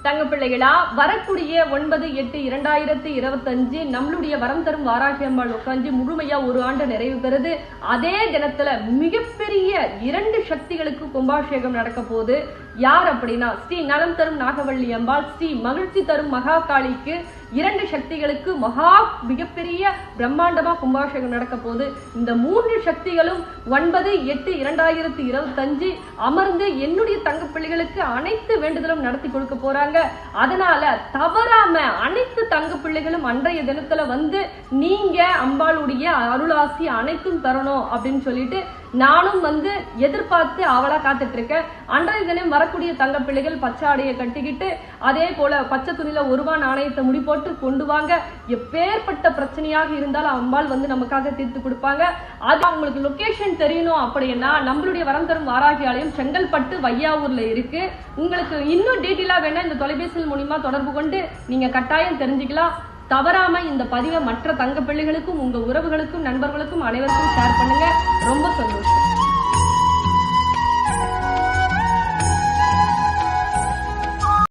தங்க பிள்ளைகளா, வரக்கூடிய 9/8/2025 நம்மளுடைய வரம் தரும் வாராகி அம்பாள் உட்காந்து முழுமையா ஒரு ஆண்டு நிறைவு பெறுது. அதே தினத்துல மிகப்பெரிய 2 சக்திகளுக்கு கும்பாபிஷேகம் நடக்க போகுது. யார் அப்படின்னா, ஸ்ரீ நலம் தரும் நாகவள்ளி அம்பாள், ஸ்ரீ மகிழ்ச்சி தரும் மகாகாளிக்கு 2 சக்திகளுக்கு மிகப்பெரிய பிரம்மாண்டமா கும்பாபிஷேகம் நடக்க போகுது. இந்த 3 சக்திகளும் 9/8/2025 அமர்ந்து என்னுடைய தங்க பிள்ளைகளுக்கு அனைத்து வேண்டுதலும் நடத்தி கொடுக்க போறாங்க. அதனால தவறாம அனைத்து தங்க பிள்ளைகளும் அன்றைய தினத்துல வந்து நீங்க அம்பாளுடைய அருளாசி அனைத்தும் தரணும் அப்படின்னு சொல்லிட்டு நானும் வந்து எதிர்பார்த்து அவளா காத்துட்டு இருக்கேன். அன்றைய தினம் வரக்கூடிய தங்க பிள்ளைகள் பச்சை ஆடையை கட்டிக்கிட்டு அதே போல பச்சை துணியில 1 ரூபாய் நாணயத்தை முடி போட்டு கொண்டு வாங்க. எப்பேற்பட்ட பிரச்சனையாக இருந்தாலும் அம்பாள் வந்து நமக்காக தீர்த்து கொடுப்பாங்க. அது உங்களுக்கு லொகேஷன் தெரியணும் அப்படின்னா நம்மளுடைய வரம் தரும் வாராகி ஆலயம் செங்கல்பட்டு வையாவூர்ல இருக்கு. உங்களுக்கு இன்னும் டீட்டெயிலா வேணா இந்த தொலைபேசி மூலமா தொடர்பு கொண்டு நீங்க கட்டாயம் தெரிஞ்சுக்கலாம். தவறாம இந்த பதிவை மற்ற தங்க பிள்ளைகளுக்கும் உங்க உறவுகளுக்கும் நண்பர்களுக்கும் அனைவருக்கும் ஷேர் பண்ணுங்க. ரொம்ப சந்தோஷம்.